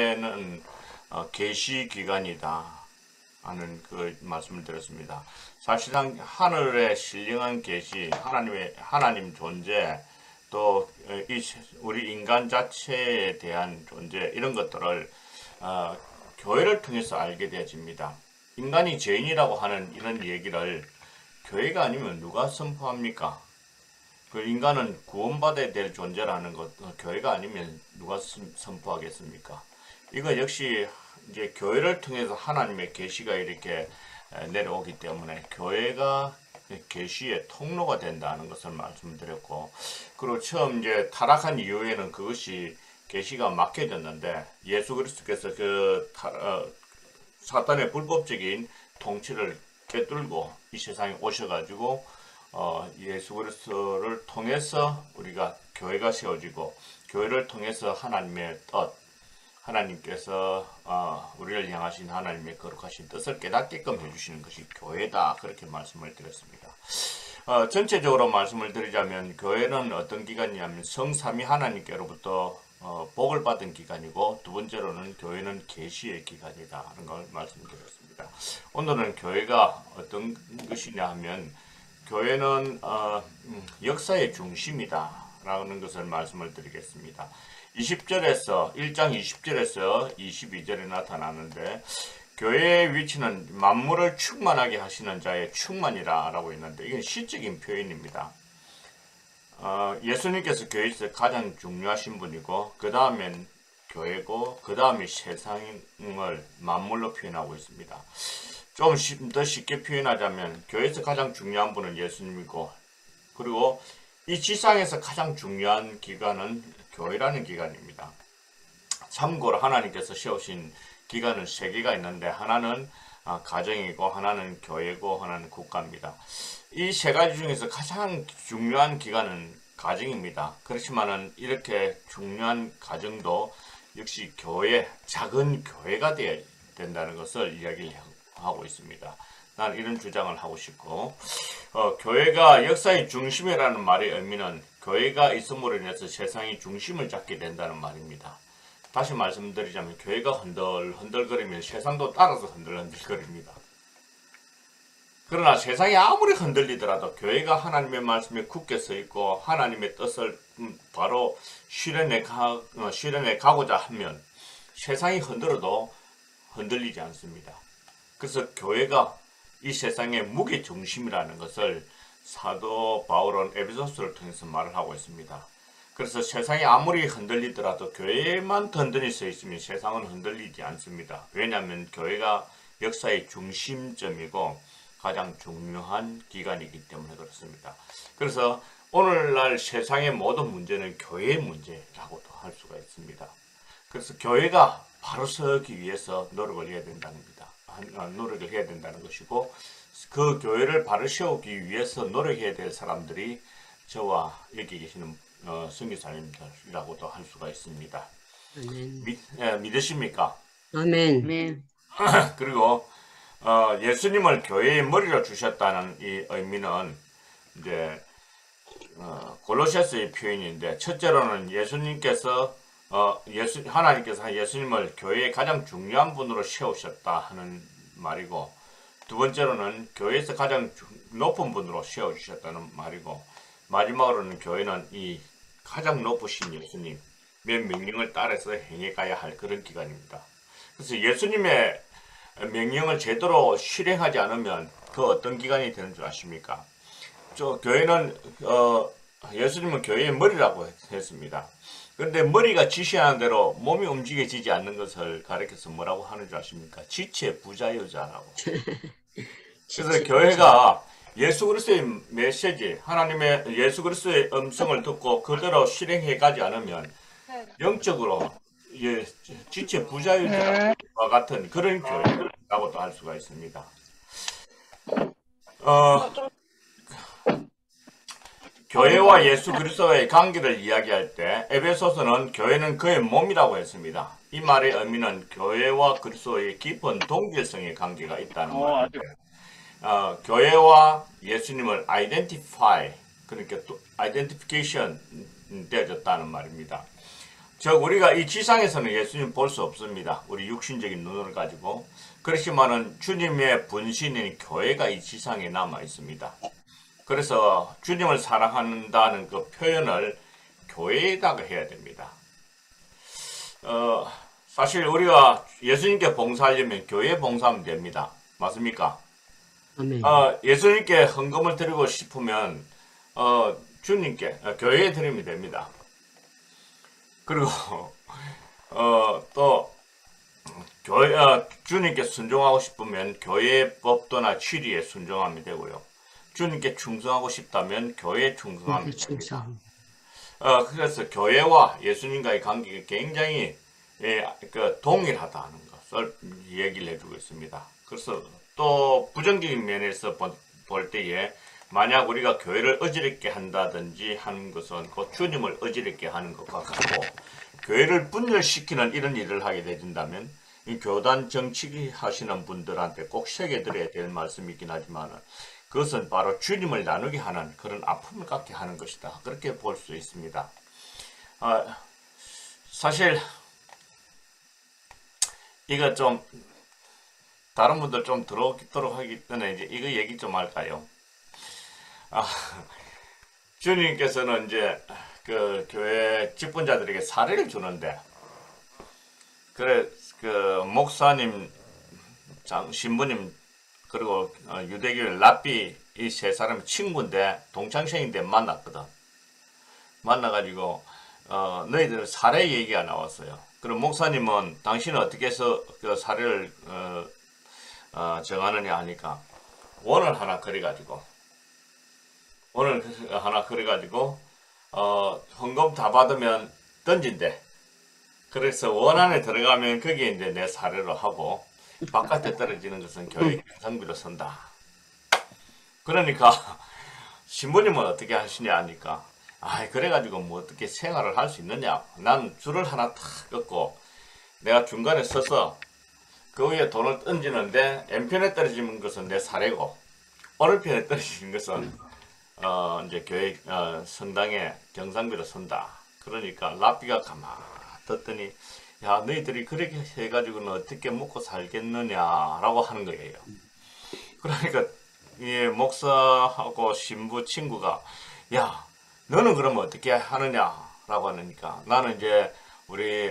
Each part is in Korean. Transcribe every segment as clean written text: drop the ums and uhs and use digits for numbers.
교회는 계시 기관이다 하는 그 말씀을 드렸습니다. 사실상 하늘에 신령한 계시, 하나님 존재, 또 우리 인간 자체에 대한 존재, 이런 것들을 교회를 통해서 알게 되어집니다. 인간이 죄인이라고 하는 이런 얘기를 교회가 아니면 누가 선포합니까? 그 인간은 구원받아야 될 존재라는 것, 교회가 아니면 누가 선포하겠습니까? 이거 역시 이제 교회를 통해서 하나님의 계시가 이렇게 내려오기 때문에 교회가 계시의 통로가 된다는 것을 말씀드렸고, 그리고 처음 이제 타락한 이후에는 그것이 계시가 막혀졌는데, 예수 그리스도께서 사탄의 불법적인 통치를 꿰뚫고 이 세상에 오셔가지고 예수 그리스도를 통해서 우리가 교회가 세워지고, 교회를 통해서 하나님의 뜻, 하나님께서 우리를 향하신 하나님의 거룩하신 뜻을 깨닫게끔 해주시는 것이 교회다, 그렇게 말씀을 드렸습니다. 전체적으로 말씀을 드리자면 교회는 어떤 기관이냐면 성삼위 하나님께로부터 복을 받은 기관이고, 두 번째로는 교회는 계시의 기관이다 하는 걸 말씀드렸습니다. 오늘은 교회가 어떤 것이냐 하면, 교회는 역사의 중심이다 라는 것을 말씀을 드리겠습니다. 1장 20절에서 22절에 나타나는데, 교회의 위치는 만물을 충만하게 하시는 자의 충만이라 라고 있는데, 이건 시적인 표현입니다. 예수님께서 교회에서 가장 중요하신 분이고, 그 다음엔 교회고, 그 다음에 세상을 만물로 표현하고 있습니다. 좀 더 쉽게 표현하자면, 교회에서 가장 중요한 분은 예수님이고, 그리고 이 지상에서 가장 중요한 기관은 교회라는 기관입니다. 참고로 하나님께서 세우신 기관은 세 개가 있는데, 하나는 가정이고, 하나는 교회고, 하나는 국가입니다. 이 세 가지 중에서 가장 중요한 기관은 가정입니다. 그렇지만은 이렇게 중요한 가정도 역시 교회, 작은 교회가 되어야 된다는 것을 이야기하고 있습니다. 난 이런 주장을 하고 싶고, 교회가 역사의 중심이라는 말의 의미는 교회가 있음으로 인해서 세상이 중심을 잡게 된다는 말입니다. 다시 말씀드리자면, 교회가 흔들거리면 세상도 따라서 흔들거립니다. 그러나 세상이 아무리 흔들리더라도 교회가 하나님의 말씀에 굳게 서 있고 하나님의 뜻을 바로 실현해 가고자 하면 세상이 흔들어도 흔들리지 않습니다. 그래서 교회가 이 세상의 무게 중심이라는 것을 사도 바울은 에베소서를 통해서 말을 하고 있습니다. 그래서 세상이 아무리 흔들리더라도 교회만 든든히 서 있으면 세상은 흔들리지 않습니다. 왜냐하면 교회가 역사의 중심점이고 가장 중요한 기관이기 때문에 그렇습니다. 그래서 오늘날 세상의 모든 문제는 교회의 문제라고도 할 수가 있습니다. 그래서 교회가 바로 서기 위해서 노력을 해야 된다는 것이고, 그 교회를 바로 세우기 위해서 노력해야 될 사람들이 저와 여기 계시는 선교사님들이라고도 할 수가 있습니다. 믿으십니까? 아멘. 네. 그리고 예수님을 교회의 머리로 주셨다는 이 의미는 이제 골로새서의 표현인데, 첫째로는 하나님께서 예수님을 교회의 가장 중요한 분으로 세우셨다 하는 말이고, 두 번째로는 교회에서 가장 높은 분으로 세워주셨다는 말이고, 마지막으로는 교회는 이 가장 높으신 예수님의 명령을 따라서 행해가야 할 그런 기관입니다. 그래서 예수님의 명령을 제대로 실행하지 않으면 그 어떤 기관이 되는 줄 아십니까? 예수님은 교회의 머리라고 했습니다. 그런데 머리가 지시하는 대로 몸이 움직여지지 않는 것을 가리켜서 뭐라고 하는 줄 아십니까? 지체 부자여자라고. 그래서 교회가 예수 그리스도의 메시지, 하나님의 예수 그리스도의 음성을 듣고 그대로 실행해 가지 않으면 영적으로 지체 부자유자와 같은 그런 교회라고도 할 수가 있습니다. 교회와 예수 그리스도의 관계를 이야기할 때 에베소서는 교회는 그의 몸이라고 했습니다. 이 말의 의미는 교회와 그리스도의 깊은 동질성의 관계가 있다는 말입니다. 교회와 예수님을 identify, 그러니까 identification 되어졌다는 말입니다. 즉 우리가 이 지상에서는 예수님 볼 수 없습니다. 우리 육신적인 눈을 가지고. 그렇지만은 주님의 분신인 교회가 이 지상에 남아 있습니다. 그래서 주님을 사랑한다는 그 표현을 교회에다가 해야 됩니다. 사실 우리가 예수님께 봉사하려면 교회에 봉사하면 됩니다. 맞습니까? 아멘. 예수님께 헌금을 드리고 싶으면 주님께 교회에 드리면 됩니다. 그리고 또 교회 주님께 순종하고 싶으면 교회의 법도나 취리에 순종하면 되고요. 주님께 충성하고 싶다면 교회에 충성하면 됩니다. 그래서 교회와 예수님과의 관계가 굉장히 동일하다는 것을 얘기를 해주고 있습니다. 그래서 또 부정적인 면에서 볼 때에 만약 우리가 교회를 어지럽게 한다든지 하는 것은 곧 주님을 어지럽게 하는 것과 같고, 교회를 분열시키는 이런 일을 하게 되진다면 이 교단 정치 하시는 분들한테 꼭 새겨드려야 될 말씀이긴 하지만 그것은 바로 주님을 나누게 하는 그런 아픔을 갖게 하는 것이다. 그렇게 볼 수 있습니다. 사실 이거 좀 다른 분들 좀 들어오도록 하기 전에 이제 이거 얘기 좀 할까요? 주님께서는 이제 그 교회 직분자들에게 사례를 주는데, 그래 그 목사님, 신부님 그리고 유대교의 랍비 이 세 사람이 친구인데 동창생인데 만났거든. 만나가지고 너희들 사례 얘기가 나왔어요. 그럼 목사님은 당신은 어떻게 해서 그 사례를 정하느냐 하니까 원을 하나 그려가지고 헌금 다 받으면 던진대. 그래서 원 안에 들어가면 거기에 이제 내 사례로 하고 바깥에 떨어지는 것은 교회 경상비로 쓴다. 그러니까 신부님은 어떻게 하시냐 하니까 그래가지고 뭐 어떻게 생활을 할 수 있느냐. 난 줄을 하나 탁 긋고 내가 중간에 서서 그 위에 돈을 던지는데 왼편에 떨어지는 것은 내 사례고 오른편에 떨어지는 것은 이제 교회 성당에 경상비로 쓴다. 그러니까 랍비가 가만 듣더니 야, 너희들이 그렇게 해가지고는 어떻게 먹고 살겠느냐라고 하는 거예요. 그러니까 이 목사하고 신부 친구가 야, 너는 그러면 어떻게 하느냐라고 하니까 나는 이제 우리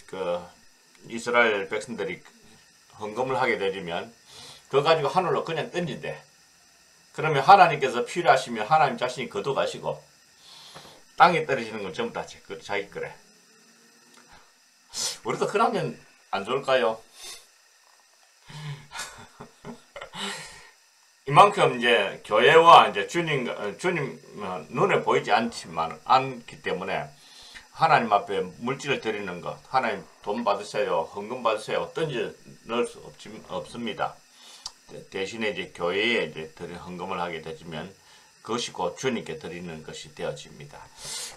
그 이스라엘 백성들이 헌금을 하게 되면 그거 가지고 하늘로 그냥 던진대. 그러면 하나님께서 필요하시면 하나님 자신이 거둬가시고 땅에 떨어지는 건 전부 다 자기 거래. 우리도 그러면 안 좋을까요? 이만큼 이제 교회와 이제 주님 눈에 보이지 않기 때문에 하나님 앞에 물질을 드리는 것, 하나님 돈 받으세요, 헌금 받으세요, 던져 넣을 수 없습니다. 대신에 이제 교회에 이제 헌금을 하게 되면 그것이 곧 주님께 드리는 것이 되어집니다.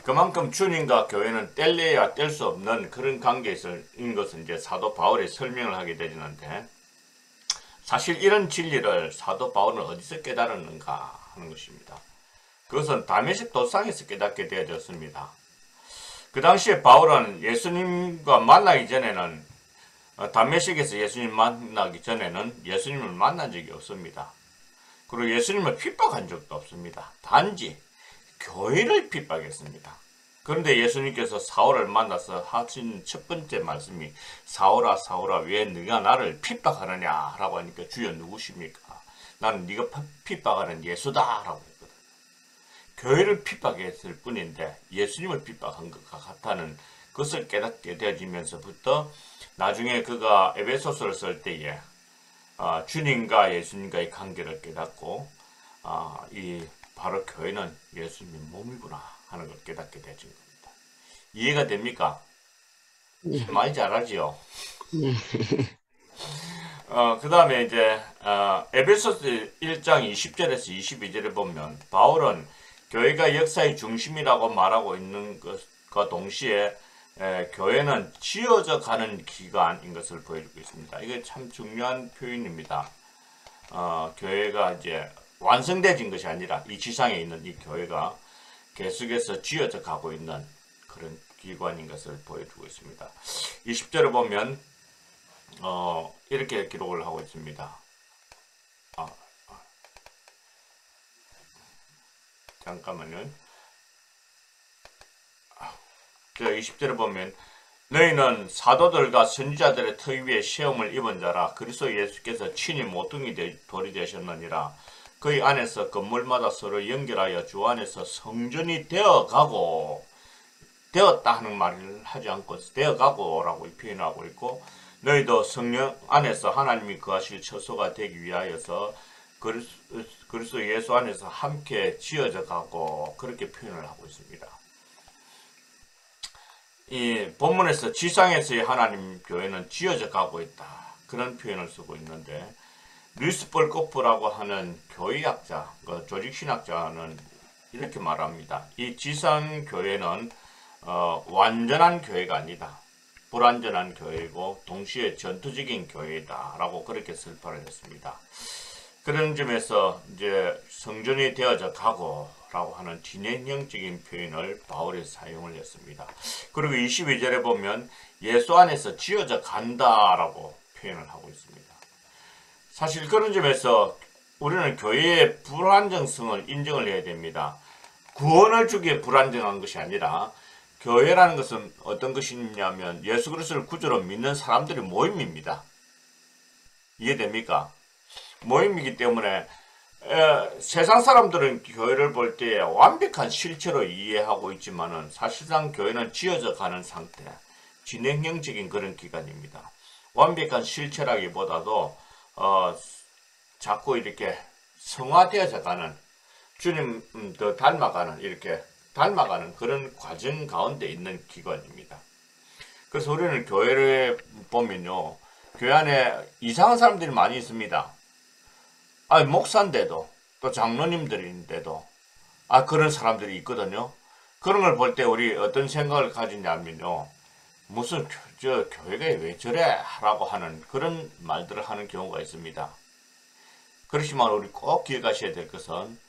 그만큼 주님과 교회는 뗄래야 뗄 수 없는 그런 관계인 것은 이제 사도 바울이 설명을 하게 되는데, 사실 이런 진리를 사도 바울은 어디서 깨달았는가 하는 것입니다. 그것은 다메섹 도상에서 깨닫게 되어졌습니다. 그 당시에 바울은 예수님과 만나기 전에는 다메섹에서 예수님 만나기 전에는 예수님을 만난 적이 없습니다. 그리고 예수님을 핍박한 적도 없습니다. 단지 교회를 핍박했습니다. 그런데 예수님께서 사울을 만나서 하신 첫 번째 말씀이 사울아 사울아 왜 네가 나를 핍박하느냐 라고 하니까 주여 누구십니까? 나는 네가 핍박하는 예수다 라고 했거든. 교회를 핍박했을 뿐인데 예수님을 핍박한 것과 같다는 것을 깨닫게 되어지면서부터 나중에 그가 에베소서를 쓸 때에 주님과 예수님과의 관계를 깨닫고 이 바로 교회는 예수님의 몸이구나 하는 걸 깨닫게 되어진 겁니다. 이해가 됩니까? 네. 많이 잘하지요? 네. 그 다음에 이제 에베소서 1장 20절에서 22절에 보면 바울은 교회가 역사의 중심이라고 말하고 있는 것과 동시에 교회는 지어져 가는 기간인 것을 보여주고 있습니다. 이게 참 중요한 표현입니다. 교회가 이제 완성되진 것이 아니라 이 지상에 있는 이 교회가 계속해서 지어져 가고 있는 그런 기관인 것을 보여주고 있습니다. 20절을 보면 이렇게 기록을 하고 있습니다. 잠깐만요. 저 20절을 보면 너희는 사도들과 선지자들의 터 위에 시험을 입은 자라 그리스도 예수께서 친히 모퉁이 돌이 되셨느니라. 그의 안에서 건물마다 서로 연결하여 주 안에서 성전이 되어가고, 되었다 하는 말을 하지 않고 되어가고 라고 표현하고 있고, 너희도 성령 안에서 하나님이 거하실 처소가 되기 위하여서 그리스도 예수 안에서 함께 지어져 가고, 그렇게 표현을 하고 있습니다. 이 본문에서 지상에서의 하나님 교회는 지어져 가고 있다, 그런 표현을 쓰고 있는데, 루이스 벌코프라고 하는 교회학자, 조직신학자는 이렇게 말합니다. 이 지상 교회는 완전한 교회가 아니다, 불완전한 교회이고 동시에 전투적인 교회다 라고 그렇게 설파를 했습니다. 그런 점에서 이제 성전이 되어져 가고 라고 하는 진행형적인 표현을 바울이 사용을 했습니다. 그리고 22절에 보면 예수 안에서 지어져 간다 라고 표현을 하고 있습니다. 사실 그런 점에서 우리는 교회의 불안정성을 인정을 해야 됩니다. 구원을 주기에 불안정한 것이 아니라, 교회라는 것은 어떤 것이냐면 예수 그리스도를 구주로 믿는 사람들의 모임입니다. 이해됩니까? 모임이기 때문에 세상 사람들은 교회를 볼 때 완벽한 실체로 이해하고 있지만은 사실상 교회는 지어져 가는 상태, 진행형적인 그런 기관입니다. 완벽한 실체라기보다도 자꾸 이렇게 성화되어져 가는, 주님 더 닮아가는, 이렇게 닮아가는 그런 과정 가운데 있는 기관입니다. 그래서 우리는 교회를 보면요, 교회 안에 이상한 사람들이 많이 있습니다. 목사인데도, 또 장로님들인데도 그런 사람들이 있거든요. 그런 걸 볼 때 우리 어떤 생각을 가지냐면요, 무슨 교회가 왜 저래? 라고 하는 그런 말들을 하는 경우가 있습니다. 그렇지만 우리 꼭 기억하셔야 될 것은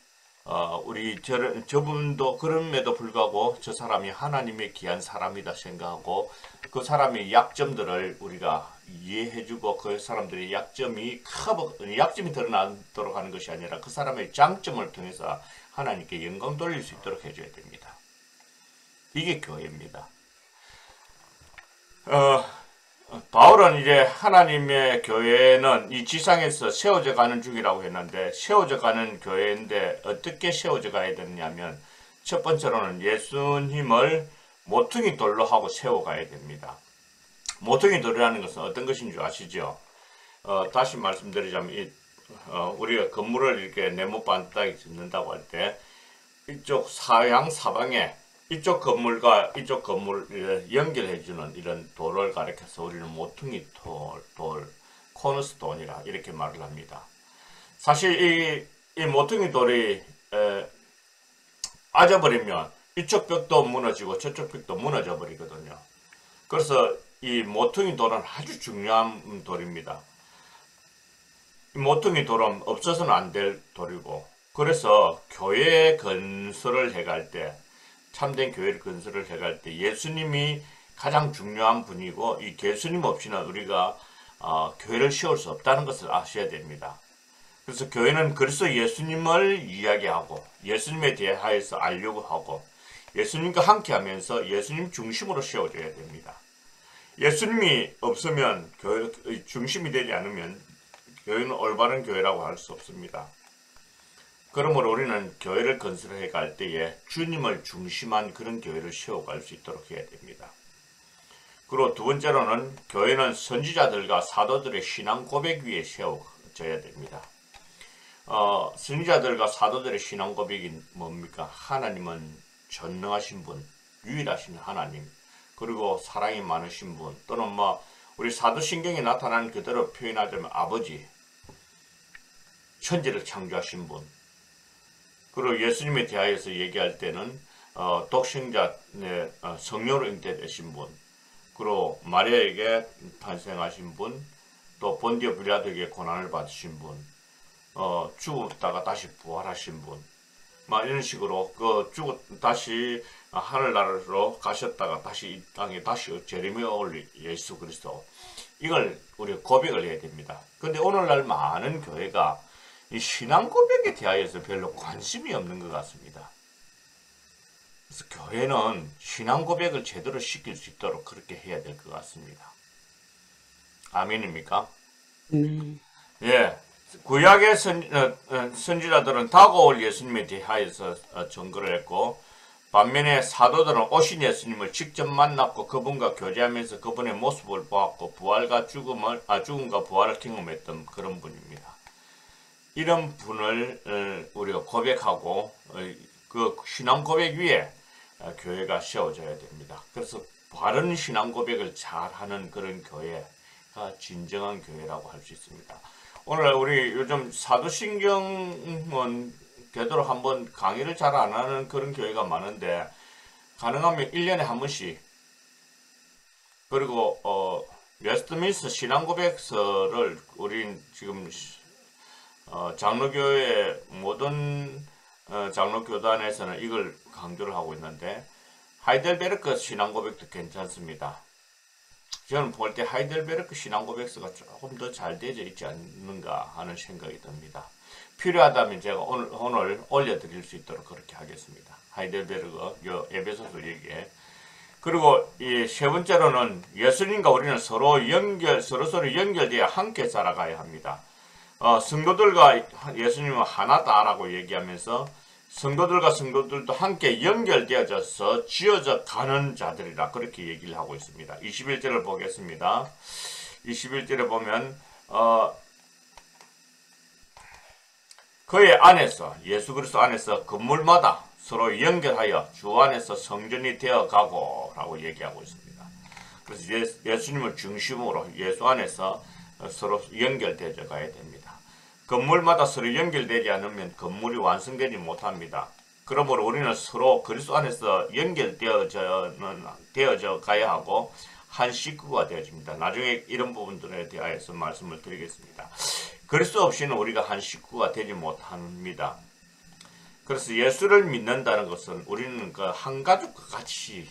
저분도 그럼에도 불구하고 저 사람이 하나님의 귀한 사람이다 생각하고, 그 사람의 약점들을 우리가 이해해주고, 그 사람들의 약점이 드러나도록 하는 것이 아니라 그 사람의 장점을 통해서 하나님께 영광 돌릴 수 있도록 해줘야 됩니다. 이게 교회입니다. 바울은 이제 하나님의 교회는 이 지상에서 세워져 가는 중이라고 했는데, 세워져 가는 교회인데 어떻게 세워져 가야 되느냐면, 첫 번째로는 예수님을 모퉁이 돌로 하고 세워가야 됩니다. 모퉁이 돌이라는 것은 어떤 것인 줄 아시죠? 다시 말씀드리자면, 우리가 건물을 이렇게 네모 반딱이 짓는다고 할 때 이쪽 사방에 이쪽 건물과 이쪽 건물을 연결해주는 이런 돌을 가리켜서 우리는 모퉁이 돌, 코너스톤이라 이렇게 말을 합니다. 사실 이 모퉁이 돌이 빠져버리면 이쪽 벽도 무너지고 저쪽 벽도 무너져 버리거든요. 그래서 이 모퉁이 돌은 아주 중요한 돌입니다. 이 모퉁이 돌은 없어서는 안 될 돌이고, 그래서 교회 건설을 해갈 때, 참된 교회를 건설을 해갈 때 예수님이 가장 중요한 분이고, 이 예수님 없이는 우리가 교회를 세울 수 없다는 것을 아셔야 됩니다. 그래서 교회는 그리스도 예수님을 이야기하고 예수님에 대하여서 알려고 하고 예수님과 함께 하면서 예수님 중심으로 세워져야 됩니다. 예수님이 없으면, 교회의 중심이 되지 않으면 교회는 올바른 교회라고 할 수 없습니다. 그러므로 우리는 교회를 건설해 갈 때에 주님을 중심한 그런 교회를 세워갈 수 있도록 해야 됩니다. 그리고 두 번째로는 교회는 선지자들과 사도들의 신앙 고백 위에 세워져야 됩니다. 선지자들과 사도들의 신앙 고백이 뭡니까? 하나님은 전능하신 분, 유일하신 하나님, 그리고 사랑이 많으신 분, 또는 우리 사도신경에 나타나는 그대로 표현하자면 아버지, 천지를 창조하신 분, 그리고 예수님에 대하여서 얘기할 때는 독생자 성령으로 잉태되신 분, 그리고 마리아에게 탄생하신 분, 또 본디오 빌라도에게 고난을 받으신 분, 죽었다가 다시 부활하신 분, 막 이런 식으로 다시 하늘나라로 가셨다가 다시 이 땅에 다시 재림에 올 예수 그리스도, 이걸 우리가 고백을 해야 됩니다. 근데 오늘날 많은 교회가 이 신앙 고백에 대하여서 별로 관심이 없는 것 같습니다. 그래서 교회는 신앙 고백을 제대로 시킬 수 있도록 그렇게 해야 될 것 같습니다. 아멘입니까? 아멘. 예. 구약의 선지자들은 다가올 예수님에 대하여서 증거를 했고, 반면에 사도들은 오신 예수님을 직접 만났고 그분과 교제하면서 그분의 모습을 보았고 부활과 죽음과 부활을 경험했던 그런 분입니다. 이런 분을 우리가 고백하고 그 신앙 고백 위에 교회가 세워져야 됩니다. 그래서 바른 신앙 고백을 잘하는 그런 교회가 진정한 교회라고 할 수 있습니다. 오늘 우리 요즘 사도신경은 되도록 한번 강의를 잘 안 하는 그런 교회가 많은데, 가능하면 1년에 한 번씩, 그리고 웨스트민스터 신앙고백서를 우린 지금 장로교회 모든 장로교단에서는 이걸 강조를 하고 있는데, 하이델베르크 신앙고백도 괜찮습니다. 저는 볼 때 하이델베르크 신앙고백서가 조금 더 잘 되어 있지 않는가 하는 생각이 듭니다. 필요하다면 제가 오늘 올려드릴 수 있도록 그렇게 하겠습니다. 하이델베르그 에베소서 얘기에. 그리고 이 세 번째로는 예수님과 우리는 서로 연결되어 함께 살아가야 합니다. 성도들과 예수님은 하나다라고 얘기하면서 성도들과 성도들도 함께 연결되어져서 지어져 가는 자들이라 그렇게 얘기를 하고 있습니다. 21절을 보겠습니다. 21절에 보면 그의 안에서, 예수 그리스도 안에서 건물마다 서로 연결하여 주 안에서 성전이 되어가고 라고 얘기하고 있습니다. 그래서 예수님을 중심으로 예수 안에서 서로 연결되어 가야 됩니다. 건물마다 서로 연결되지 않으면 건물이 완성되지 못합니다. 그러므로 우리는 서로 그리스도 안에서 연결되어져 가야 하고 한 식구가 되어집니다. 나중에 이런 부분들에 대해서 말씀을 드리겠습니다. 그리스도 없이는 우리가 한 식구가 되지 못합니다. 그래서 예수를 믿는다는 것은 우리는 그 한 가족과 같이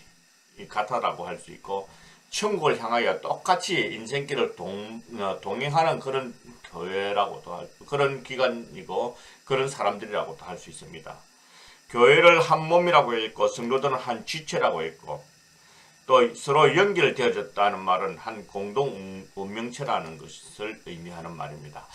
같다라고 할 수 있고, 천국을 향하여 똑같이 인생길을 동행하는 그런 교회라고도 그런 기관이고 그런 사람들이라고도 할 수 있습니다. 교회를 한 몸이라고 했고 성도들은 한 지체라고 했고, 또 서로 연결되어졌다는 말은 한 공동 운명체라는 것을 의미하는 말입니다.